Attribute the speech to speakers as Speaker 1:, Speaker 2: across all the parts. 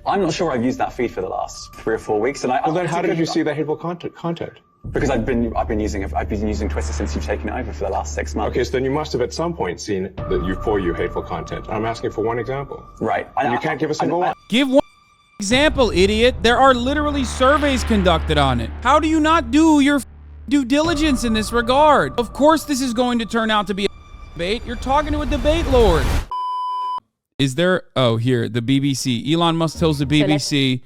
Speaker 1: I'm not sure I've used that feed for the last 3 or 4 weeks. And
Speaker 2: well, then how did you see that hateful content?
Speaker 1: Because I've been using Twitter since you've taken it over for the last 6 months.
Speaker 2: Okay, so then you must have at some point seen that hateful content. I'm asking for one example.
Speaker 1: Right.
Speaker 2: And you can't give a single one.
Speaker 3: Give one example, idiot. There are literally surveys conducted on it. How do you not do your due diligence in this regard? Of course this is going to turn out to be a debate. You're talking to a debate lord. Is there... Oh, here, the BBC. Elon Musk tells the BBC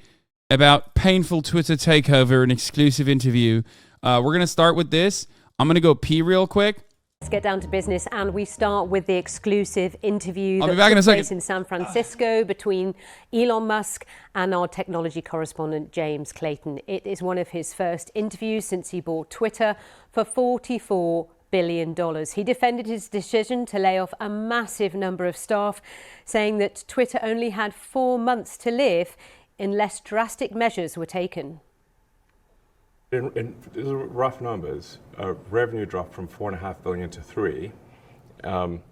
Speaker 3: about painful Twitter takeover, an exclusive interview. We're going to start with this. I'm going to go pee real quick.
Speaker 4: Let's get down to business, and we start with the exclusive interview
Speaker 3: I'll be back in a second.
Speaker 4: in San Francisco between Elon Musk and our technology correspondent, James Clayton. It is one of his first interviews since he bought Twitter for $44 billion. He defended his decision to lay off a massive number of staff, saying that Twitter only had 4 months to live unless drastic measures were taken.
Speaker 2: In rough numbers, revenue dropped from $4.5 billion to $3 billion,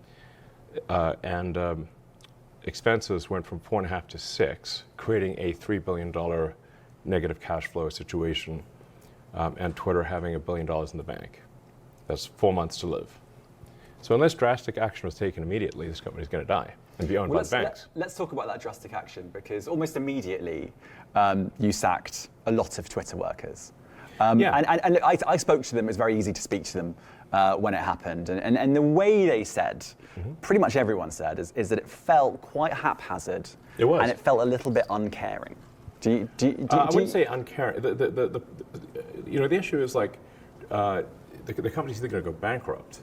Speaker 2: and expenses went from $4.5 to $6, creating a $3 billion negative cash flow situation, and Twitter having $1 billion in the bank. That's 4 months to live. So unless drastic action was taken immediately, this company is going to die and be owned by the banks.
Speaker 1: Let's talk about that drastic action, because almost immediately you sacked a lot of Twitter workers. And I spoke to them. It was very easy to speak to them when it happened. And the way they said, pretty much everyone said, is that it felt quite haphazard.
Speaker 2: It was.
Speaker 1: And it felt a little bit uncaring.
Speaker 2: I wouldn't say uncaring. The issue is like the company's either going to go bankrupt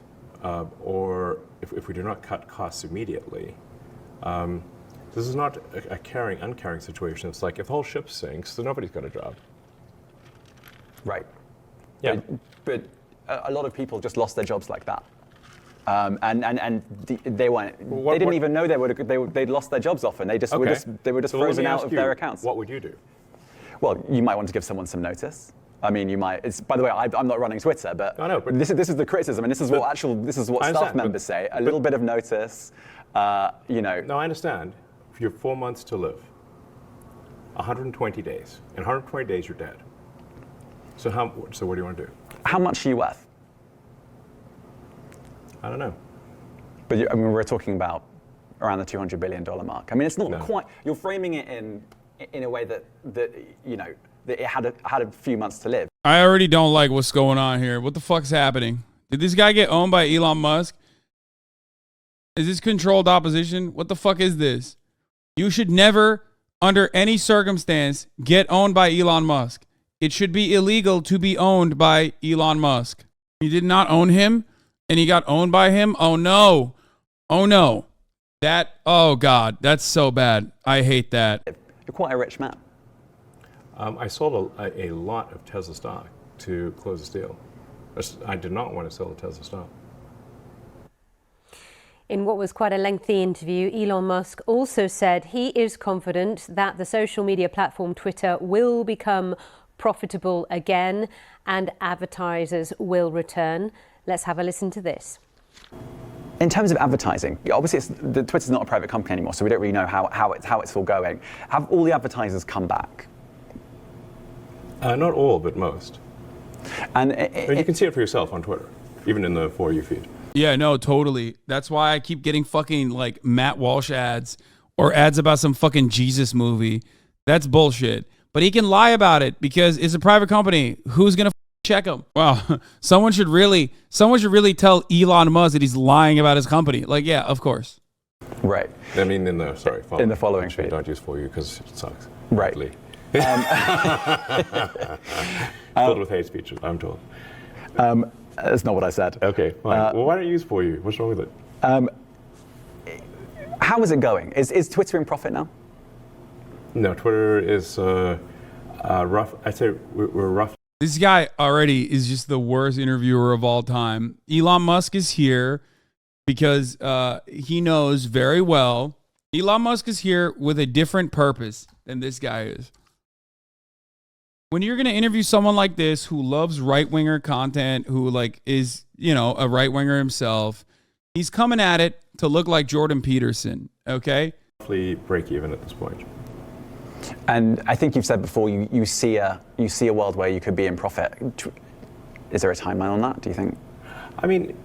Speaker 2: or if we do not cut costs immediately. This is not a caring, uncaring situation. It's like if the whole ship sinks, then nobody's got a job.
Speaker 1: Right.
Speaker 2: Yeah.
Speaker 1: But a lot of people just lost their jobs like that. They weren't. They didn't even know they'd lost their jobs often. They were just frozen out of their accounts.
Speaker 2: What would you do?
Speaker 1: Well, you might want to give someone some notice. I mean, you might. By the way, I'm not running Twitter, but,
Speaker 2: I know, but
Speaker 1: this is the criticism, and this is what staff members say. A little bit of notice.
Speaker 2: No, I understand. If you have 4 months to live, 120 days. In 120 days, you're dead. So what do you want to do?
Speaker 1: How much are you worth?
Speaker 2: I don't know.
Speaker 1: But we're talking about around the $200 billion mark. I mean, it's not quite. You're framing it in a way that it had a few months to live.
Speaker 3: I already don't like what's going on here. What the fuck's happening? Did this guy get owned by Elon Musk? Is this controlled opposition? What the fuck is this? You should never, under any circumstance, get owned by Elon Musk. It should be illegal to be owned by Elon Musk. You did not own him, and he got owned by him? Oh, no. Oh, no. Oh, God, that's so bad. I hate that.
Speaker 1: You're quite a rich man.
Speaker 2: I sold a lot of Tesla stock to close this deal. I did not want to sell the Tesla stock.
Speaker 4: In what was quite a lengthy interview, Elon Musk also said he is confident that the social media platform Twitter will become profitable again and advertisers will return. Let's have a listen to this.
Speaker 1: In terms of advertising, obviously Twitter's not a private company anymore, so we don't really know how it's all going. Have all the advertisers come back?
Speaker 2: Not all, but most.
Speaker 1: And
Speaker 2: you can see it for yourself on Twitter, even in the For You feed.
Speaker 3: Yeah, no, totally. That's why I keep getting fucking like Matt Walsh ads or ads about some fucking Jesus movie. That's bullshit. But he can lie about it because it's a private company. Who's gonna check him? Well, someone should really tell Elon Musk that he's lying about his company. Like, yeah, of course.
Speaker 1: Right.
Speaker 2: I mean, in the following
Speaker 1: feed.
Speaker 2: Don't use For You because it sucks.
Speaker 1: Right.
Speaker 2: Filled with hate speech, I'm told.
Speaker 1: That's not what I said.
Speaker 2: Okay, fine. Well, why don't you use For You? What's wrong with it?
Speaker 1: How is it going? Is Twitter in profit now?
Speaker 2: No, Twitter is rough. I'd say we're rough.
Speaker 3: This guy already is just the worst interviewer of all time. Elon Musk is here because he knows very well. Elon Musk is here with a different purpose than this guy is. When you're going to interview someone like this who loves right-winger content, who like is, a right-winger himself, he's coming at it to look like Jordan Peterson, okay?
Speaker 2: Roughly break even at this point.
Speaker 1: And I think you've said before you see a world where you could be in profit. Is there a timeline on that, do you think?
Speaker 2: I mean,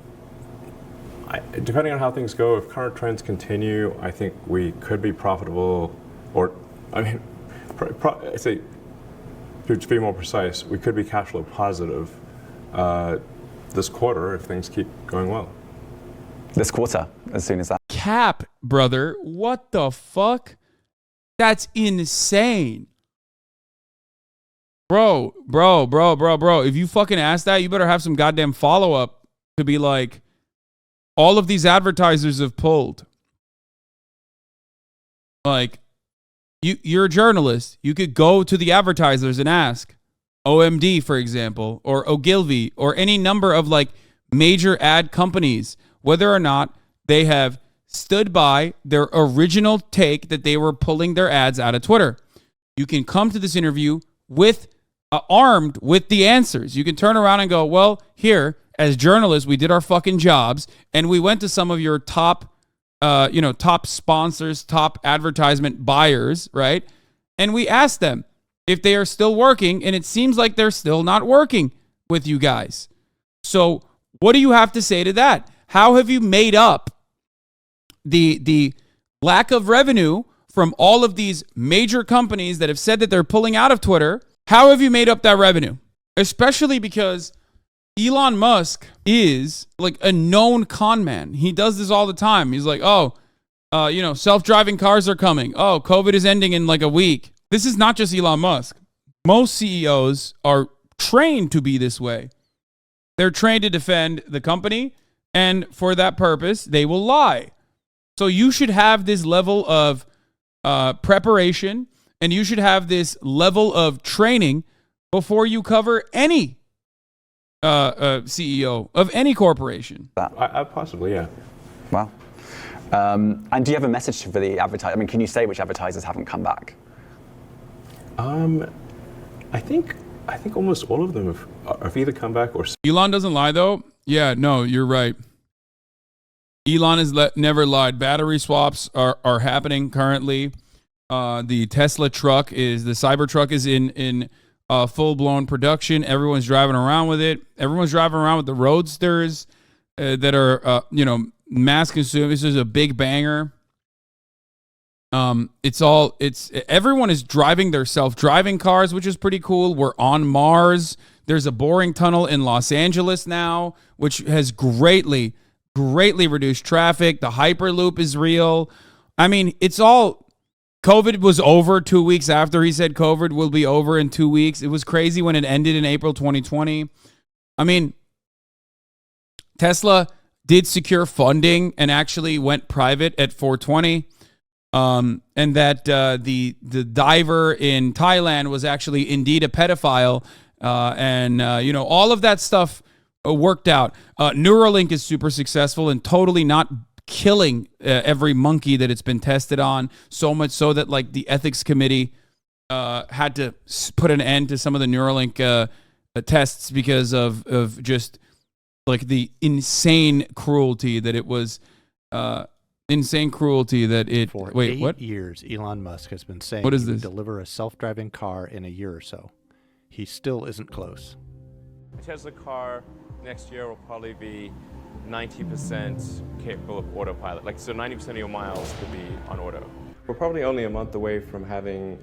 Speaker 2: depending on how things go, if current trends continue, I think we could be profitable, or, I mean, say, to be more precise, we could be cash flow positive this quarter if things keep going well.
Speaker 1: This quarter, as soon as that.
Speaker 3: Cap, brother. What the fuck? That's insane. Bro. If you fucking ask that, you better have some goddamn follow-up to be like, all of these advertisers have pulled. Like, you're a journalist. You could go to the advertisers and ask. OMD, for example, or Ogilvy, or any number of like major ad companies, whether or not they have stood by their original take that they were pulling their ads out of Twitter. You can come to this interview with armed with the answers. You can turn around and go, well, here, as journalists, we did our fucking jobs, and we went to some of your top sponsors, top advertisement buyers, right? And we asked them if they are still working, and it seems like they're still not working with you guys. So what do you have to say to that? How have you made up the lack of revenue from all of these major companies that have said that they're pulling out of Twitter? How have you made up that revenue? Especially because Elon Musk is like a known con man. He does this all the time. He's like, self-driving cars are coming. Oh, COVID is ending in like a week. This is not just Elon Musk. Most CEOs are trained to be this way. They're trained to defend the company, and for that purpose, they will lie. So you should have this level of preparation, and you should have this level of training before you cover any CEO of any corporation.
Speaker 2: Possibly, yeah.
Speaker 1: Wow. And do you have a message for the advertisers? I mean, can you say which advertisers haven't come back?
Speaker 2: I think almost all of them have either come back or...
Speaker 3: Elon doesn't lie, though. Yeah, no, you're right. Elon has never lied. Battery swaps are happening currently. The Tesla truck the Cybertruck is in full-blown production. Everyone's driving around with it. Everyone's driving around with the Roadsters that are, mass consumed. This is a big banger. Everyone is driving their self-driving cars, which is pretty cool. We're on Mars. There's a boring tunnel in Los Angeles now, which has greatly reduced traffic. The Hyperloop is real. I mean, it's all... COVID was over 2 weeks after he said COVID will be over in 2 weeks. It was crazy when it ended in April 2020. I mean, Tesla did secure funding and actually went private at 420. And that the diver in Thailand was actually indeed a pedophile. All of that stuff worked out. Neuralink is super successful and totally not killing every monkey that it's been tested on, so much so that like the ethics committee had to put an end to some of the Neuralink tests because of just like the insane cruelty that it was. For 8
Speaker 5: years, Elon Musk has been saying
Speaker 3: what is
Speaker 5: he would
Speaker 3: this?
Speaker 5: deliver a self-driving car in a year or so. He still isn't close.
Speaker 6: A Tesla car next year will probably be 90% capable of autopilot. So 90% of your miles could be on auto.
Speaker 2: We're probably only a month away from having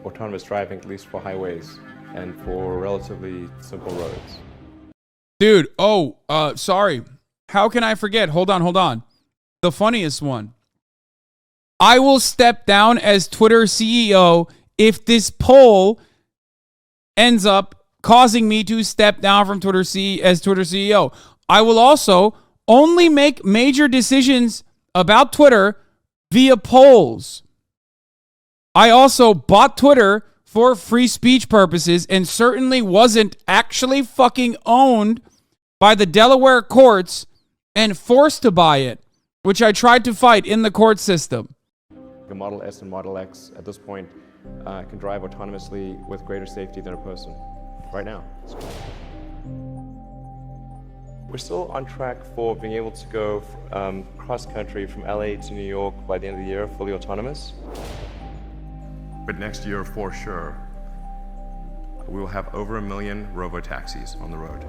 Speaker 2: autonomous driving, at least for highways and for relatively simple roads.
Speaker 3: Dude, sorry. How can I forget? Hold on. The funniest one. I will step down as Twitter CEO if this poll ends up causing me to step down from Twitter CEO. I will also only make major decisions about Twitter via polls. I also bought Twitter for free speech purposes and certainly wasn't actually fucking owned by the Delaware courts and forced to buy it, which I tried to fight in the court system.
Speaker 2: The Model S and Model X at this point can drive autonomously with greater safety than a person right now. We're still on track for being able to go cross country from LA to New York by the end of the year, fully autonomous.
Speaker 7: but next year for sure, we will have over 1 million robo-taxis on the road.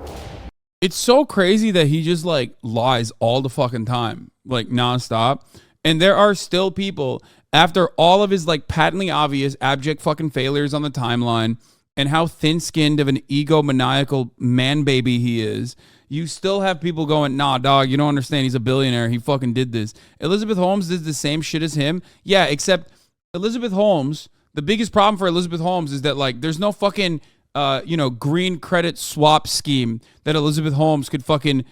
Speaker 3: It's so crazy that he just like lies all the fucking time, like nonstop. And there are still people after all of his like patently obvious abject fucking failures on the timeline and how thin-skinned of an egomaniacal man baby he is. You still have people going, nah, dog, you don't understand. He's a billionaire. He fucking did this. Elizabeth Holmes did the same shit as him. Yeah, except Elizabeth Holmes, the biggest problem for Elizabeth Holmes is that like there's no fucking green credit swap scheme that Elizabeth Holmes could fucking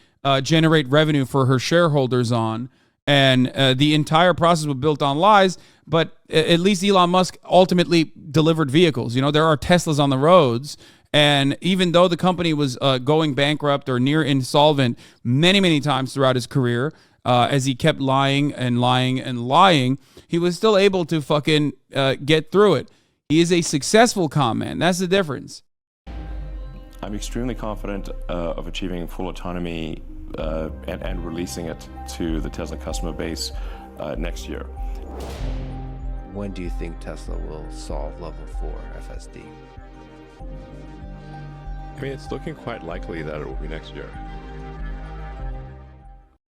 Speaker 3: generate revenue for her shareholders on. And the entire process was built on lies, but at least Elon Musk ultimately delivered vehicles. You know, there are Teslas on the roads. And even though the company was going bankrupt or near insolvent many, many times throughout his career, as he kept lying and lying and lying, he was still able to fucking get through it. He is a successful con man. That's the difference.
Speaker 7: I'm extremely confident of achieving full autonomy and releasing it to the Tesla customer base next year.
Speaker 8: When do you think Tesla will solve level 4 FSD?
Speaker 2: I mean, it's looking quite likely that it will be next year.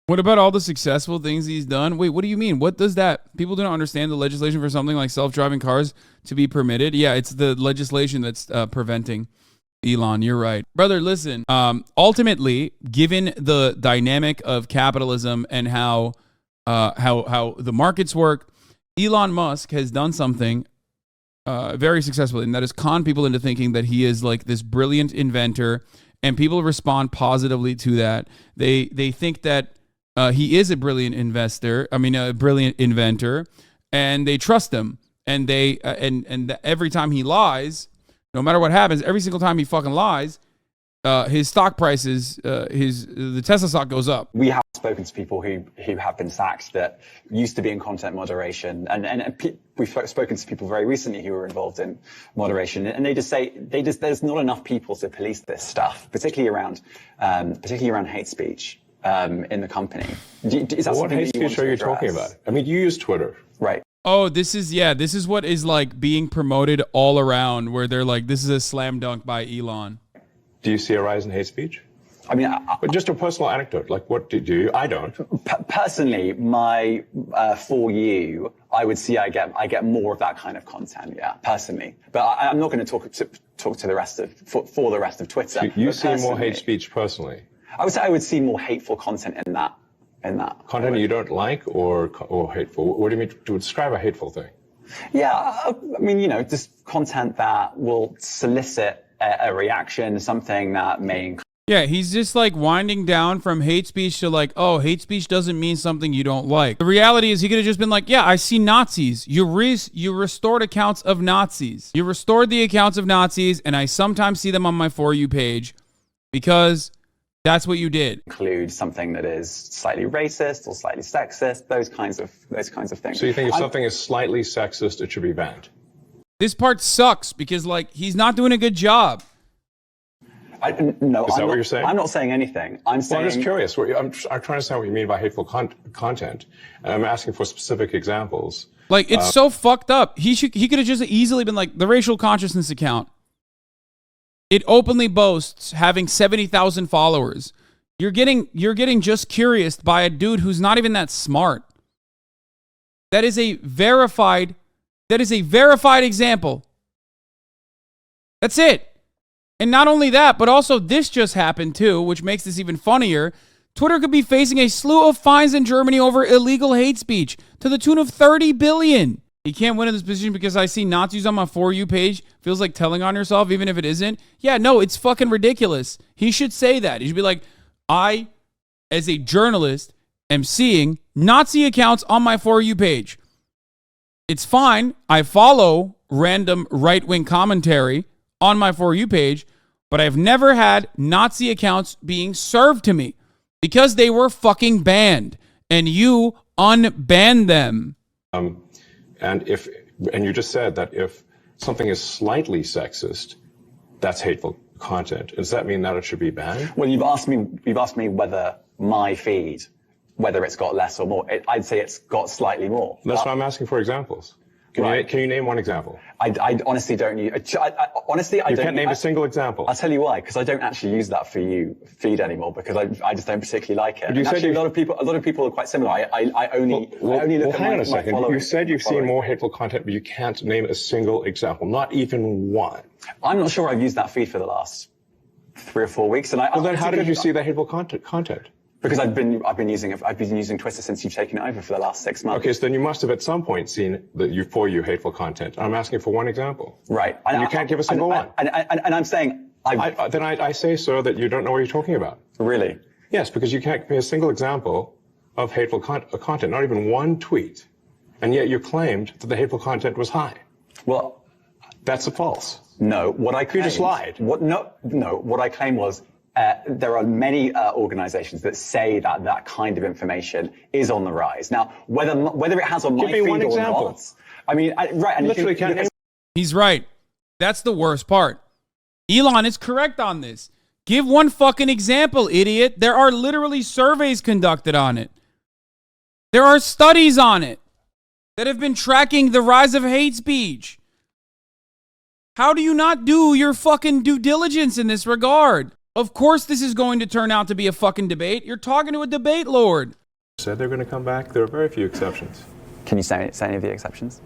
Speaker 3: What about all the successful things he's done? Wait, what do you mean? What does that? People don't understand the legislation for something like self-driving cars to be permitted. Yeah, it's the legislation that's preventing Elon. You're right. Brother, listen. Ultimately, given the dynamic of capitalism and how the markets work, Elon Musk has done something very successfully, and that is con people into thinking that he is like this brilliant inventor, and people respond positively to that. They think that he is a brilliant a brilliant inventor, and they trust him. And they every time he lies, no matter what happens, every single time he fucking lies, his stock prices, the Tesla stock goes up.
Speaker 1: We have spoken to people who have been sacked that used to be in content moderation, and we've spoken to people very recently who were involved in moderation, and they just say there's not enough people to police this stuff, particularly around hate speech in the company. Is that
Speaker 2: what hate speech are you talking about? I mean, you use Twitter,
Speaker 1: right?
Speaker 3: Oh, this is what is like being promoted all around, where they're like, this is a slam dunk by Elon.
Speaker 2: Do you see a rise in hate speech?
Speaker 1: I mean,
Speaker 2: but just a personal anecdote, like what do you? I don't.
Speaker 1: Personally, my for you, I would see I get more of that kind of content, yeah, personally. But I'm not going to talk to the rest of for the rest of Twitter.
Speaker 2: So you see more hate speech personally?
Speaker 1: I would say I would see more hateful content in that.
Speaker 2: Content you don't like or hateful? What do you mean to describe a hateful thing?
Speaker 1: Yeah, I mean, just content that will solicit a reaction, something that may.
Speaker 3: Yeah, he's just like winding down from hate speech to like, oh, hate speech doesn't mean something you don't like. The reality is he could have just been like, yeah, I see Nazis. You restored accounts of Nazis. You restored the accounts of Nazis, and I sometimes see them on my For You page because that's what you did.
Speaker 1: Include something that is slightly racist or slightly sexist, those kinds of things.
Speaker 2: So you think if something is slightly sexist, it should be banned?
Speaker 3: This part sucks because like he's not doing a good job.
Speaker 1: No,
Speaker 2: is that what you're saying?
Speaker 1: I'm not saying anything. I'm saying.
Speaker 2: Well, I'm just curious. I'm trying to understand what you mean by hateful content, and I'm asking for specific examples.
Speaker 3: Like it's so fucked up. He could have just easily been like the racial consciousness account. It openly boasts having 70,000 followers. You're getting just curious by a dude who's not even that smart. That is a verified example. That's it. And not only that, but also this just happened too, which makes this even funnier. Twitter could be facing a slew of fines in Germany over illegal hate speech to the tune of 30 billion. He can't win in this position because I see Nazis on my For You page. Feels like telling on yourself, even if it isn't. Yeah, no, it's fucking ridiculous. He should say that. He should be like, I, as a journalist, am seeing Nazi accounts on my For You page. It's fine. I follow random right-wing commentary on my For You page, but I've never had Nazi accounts being served to me because they were fucking banned, and you unbanned them.
Speaker 2: And you just said that if something is slightly sexist, that's hateful content. Does that mean that it should be banned?
Speaker 1: Well, you've asked me whether my feed, whether it's got less or more. I'd say it's got slightly more.
Speaker 2: That's why I'm asking for examples. Can you name one example?
Speaker 1: I honestly don't use. Honestly, I
Speaker 2: You
Speaker 1: don't.
Speaker 2: can't name a single example.
Speaker 1: I'll tell you why, because I don't actually use that for you feed anymore, because I just don't particularly like it.
Speaker 2: But you
Speaker 1: And
Speaker 2: said
Speaker 1: actually,
Speaker 2: you-
Speaker 1: a lot of people are quite similar. I only look at
Speaker 2: hang on
Speaker 1: my
Speaker 2: a second.
Speaker 1: following.
Speaker 2: You said you've seen more hateful content, but you can't name a single example, not even one.
Speaker 1: I'm not sure I've used that feed for the last 3 or 4 weeks, and
Speaker 2: Well, then how did you see the hateful content?
Speaker 1: Because I've been using Twitter since you've taken it over for the last 6 months.
Speaker 2: Okay, so then you must have at some point seen for you hateful content. I'm asking for one example.
Speaker 1: Right.
Speaker 2: And you can't give a single one.
Speaker 1: And I'm saying
Speaker 2: I say, sir, that you don't know what you're talking about.
Speaker 1: Really?
Speaker 2: Yes, because you can't give me a single example of hateful content, not even one tweet. And yet you claimed that the hateful content was high.
Speaker 1: Well,
Speaker 2: that's false.
Speaker 1: No, what I claimed...
Speaker 2: You just lied.
Speaker 1: What I claimed was there are many organizations that say that kind of information is on the rise. Now, whether it has on my feed or not, I mean, right. And
Speaker 2: literally can't.
Speaker 3: He's right. That's the worst part. Elon is correct on this. Give one fucking example, idiot. There are literally surveys conducted on it. There are studies on it that have been tracking the rise of hate speech. How do you not do your fucking due diligence in this regard? Of course this is going to turn out to be a fucking debate. You're talking to a debate lord.
Speaker 2: Said they're going to come back. There are very few exceptions.
Speaker 1: Can you say any of the exceptions?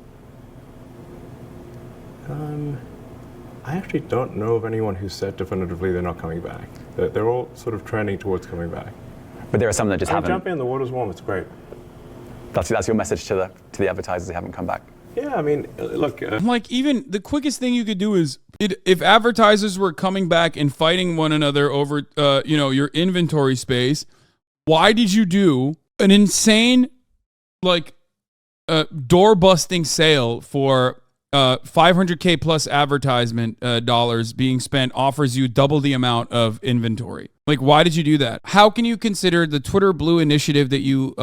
Speaker 2: I actually don't know of anyone who said definitively they're not coming back. They're all sort of trending towards coming back.
Speaker 1: But there are some that just haven't.
Speaker 2: Jump in, the water's warm, it's great.
Speaker 1: That's your message to the advertisers who haven't come back.
Speaker 2: Yeah, I mean, look.
Speaker 3: Like, even the quickest thing you could do is if advertisers were coming back and fighting one another over, your inventory space, why did you do an insane, door busting sale for $500K plus advertisement dollars being spent offers you double the amount of inventory? Like, why did you do that? How can you consider the Twitter Blue initiative that you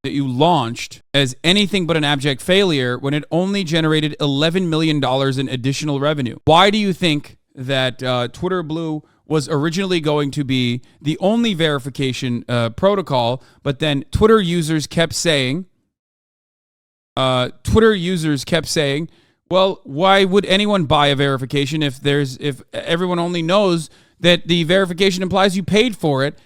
Speaker 3: launched as anything but an abject failure when it only generated $11 million in additional revenue? Why do you think that Twitter Blue was originally going to be the only verification protocol, but then Twitter users kept saying, well, why would anyone buy a verification if everyone only knows that the verification implies you paid for it,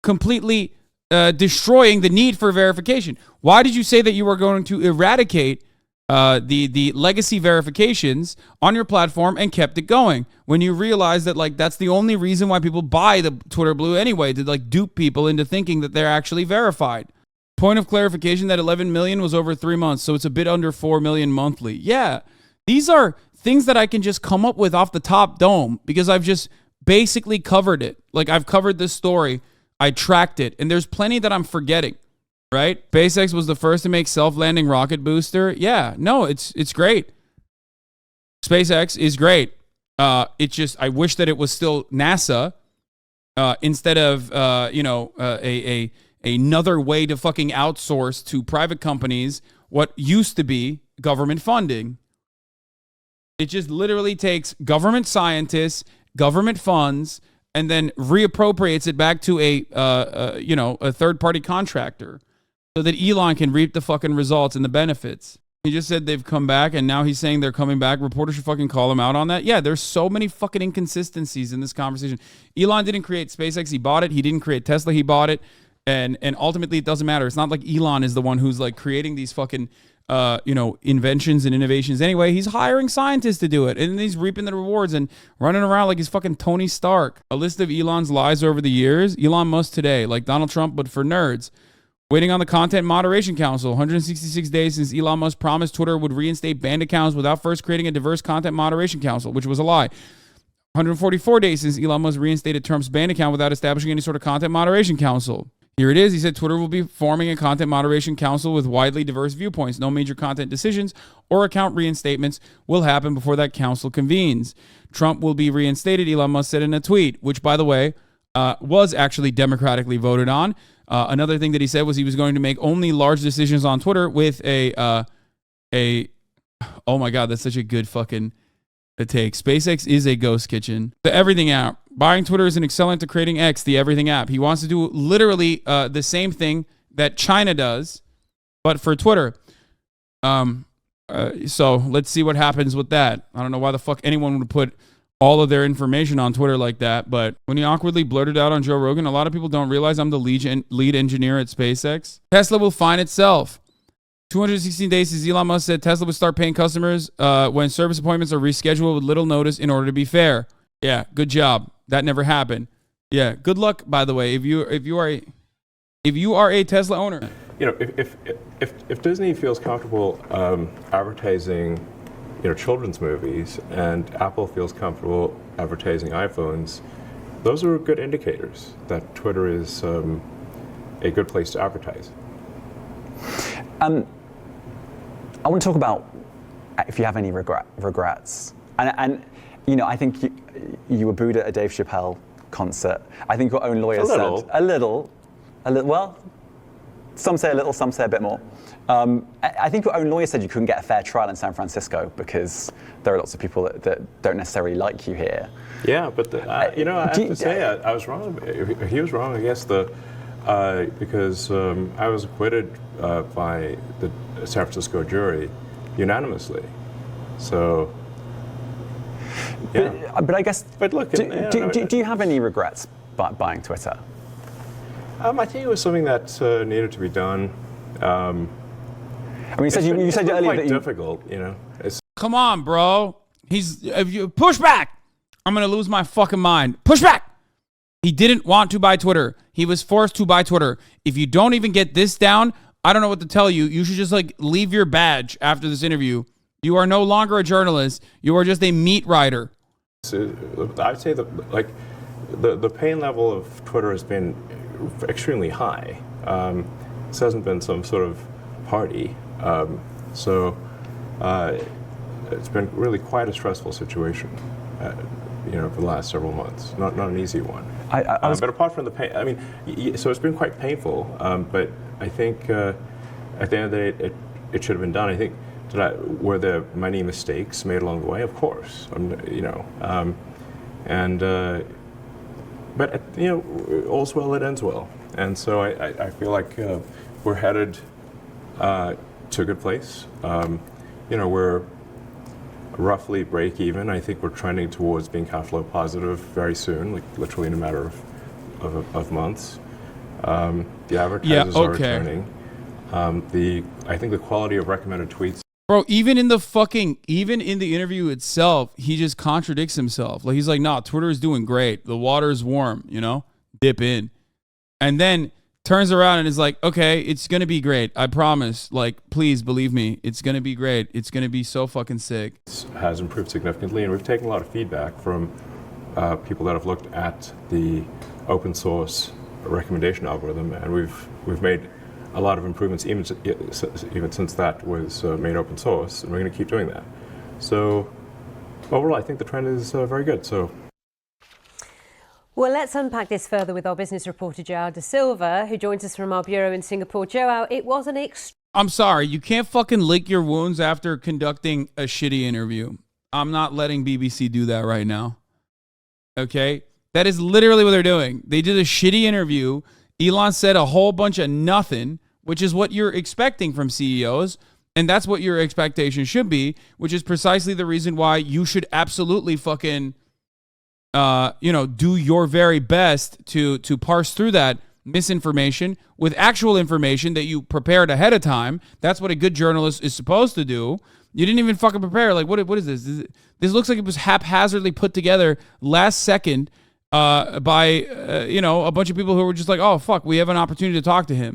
Speaker 3: completely destroying the need for verification? Why did you say that you were going to eradicate the legacy verifications on your platform and kept it going when you realized that that's the only reason why people buy the Twitter Blue anyway, to dupe people into thinking that they're actually verified? Point of clarification, that 11 million was over 3 months, so it's a bit under 4 million monthly. Yeah, these are things that I can just come up with off the top dome because I've just basically covered it. I've covered this story, I tracked it, and there's plenty that I'm forgetting, right? SpaceX was the first to make self-landing rocket booster. Yeah, no, it's great. SpaceX is great. It's just, I wish that it was still NASA instead of, another way to fucking outsource to private companies what used to be government funding. It just literally takes government scientists, government funds, and then reappropriates it back to a third-party contractor so that Elon can reap the fucking results and the benefits. He just said they've come back, and now he's saying they're coming back. Reporters should fucking call him out on that. Yeah, there's so many fucking inconsistencies in this conversation. Elon didn't create SpaceX. He bought it. He didn't create Tesla. He bought it. And ultimately, it doesn't matter. It's not like Elon is the one who's creating these fucking, inventions and innovations. Anyway, he's hiring scientists to do it, and he's reaping the rewards and running around like he's fucking Tony Stark. A list of Elon's lies over the years. Elon Musk today, like Donald Trump, but for nerds. Waiting on the Content Moderation Council. 166 days since Elon Musk promised Twitter would reinstate banned accounts without first creating a diverse Content Moderation Council, which was a lie. 144 days since Elon Musk reinstated Trump's banned account without establishing any sort of Content Moderation Council. Here it is. He said Twitter will be forming a Content Moderation Council with widely diverse viewpoints. No major content decisions or account reinstatements will happen before that council convenes. Trump will be reinstated, Elon Musk said in a tweet, which, by the way, was actually democratically voted on. Another thing that he said was he was going to make only large decisions on Twitter with oh my God, that's such a good fucking take. SpaceX is a ghost kitchen. The Everything app. Buying Twitter is an accelerant to creating X, the Everything app. He wants to do literally the same thing that China does, but for Twitter. So let's see what happens with that. I don't know why the fuck anyone would put all of their information on Twitter like that, but when he awkwardly blurted out on Joe Rogan, a lot of people don't realize I'm the lead engineer at SpaceX. Tesla will find itself. 216 days since Elon Musk said Tesla would start paying customers when service appointments are rescheduled with little notice in order to be fair. Yeah, good job. That never happened. Yeah, good luck, by the way, if you are a Tesla owner.
Speaker 2: You know, if Disney feels comfortable advertising, you know, children's movies, and Apple feels comfortable advertising iPhones, those are good indicators that Twitter is a good place to advertise.
Speaker 1: I want to talk about if you have any regrets. And you know, I think you were booed at a Dave Chappelle concert. I think your own lawyer said a little. Well, some say a little, some say a bit more. I think your own lawyer said you couldn't get a fair trial in San Francisco because there are lots of people that don't necessarily like you here.
Speaker 2: Yeah, but you know, I have to say I was wrong. He was wrong, I guess, because I was acquitted by the San Francisco jury unanimously. So, yeah.
Speaker 1: But I guess.
Speaker 2: But look,
Speaker 1: do you have any regrets buying Twitter?
Speaker 2: I think it was something that needed to be done.
Speaker 1: I mean, you said earlier
Speaker 2: quite
Speaker 1: that
Speaker 2: difficult, you know.
Speaker 3: Come on, bro. If you push back, I'm gonna lose my fucking mind. Push back. He didn't want to buy Twitter. He was forced to buy Twitter. If you don't even get this down, I don't know what to tell you. You should just leave your badge after this interview. You are no longer a journalist. You are just a meat writer.
Speaker 2: I'd say that the pain level of Twitter has been extremely high. This hasn't been some sort of party. So it's been really quite a stressful situation, you know, for the last several months. Not an easy one. But apart from the pain, I mean, so it's been quite painful. But I think at the end of the day, it should have been done. I think were there many mistakes made along the way? Of course, you know. But you know, all's well that ends well. And so I feel like we're headed to a good place. You know, we're roughly break even. I think we're trending towards being cash flow positive very soon, like literally in a matter of months. The advertisers are returning. I think the quality of recommended tweets.
Speaker 3: Bro, even in the interview itself, he just contradicts himself. Like, he's like, nah, Twitter is doing great. The water is warm, you know? Dip in. And then turns around and is like, okay, it's going to be great. I promise. Like, please believe me. It's going to be great. It's going to be so fucking sick.
Speaker 2: It has improved significantly, and we've taken a lot of feedback from people that have looked at the open source recommendation algorithm, and we've made a lot of improvements even since that was made open source, and we're going to keep doing that. So overall, I think the trend is very good. So.
Speaker 4: Well, let's unpack this further with our business reporter, Joao Da Silva, who joins us from our bureau in Singapore. Joao, it was an
Speaker 3: I'm sorry, you can't fucking lick your wounds after conducting a shitty interview. I'm not letting BBC do that right now. Okay? That is literally what they're doing. They did a shitty interview. Elon said a whole bunch of nothing, which is what you're expecting from CEOs. And that's what your expectation should be, which is precisely the reason why you should absolutely fucking, do your very best to parse through that misinformation with actual information that you prepared ahead of time. That's what a good journalist is supposed to do. You didn't even fucking prepare. Like, what is this? This looks like it was haphazardly put together last second by a bunch of people who were just like, oh, fuck, we have an opportunity to talk to him.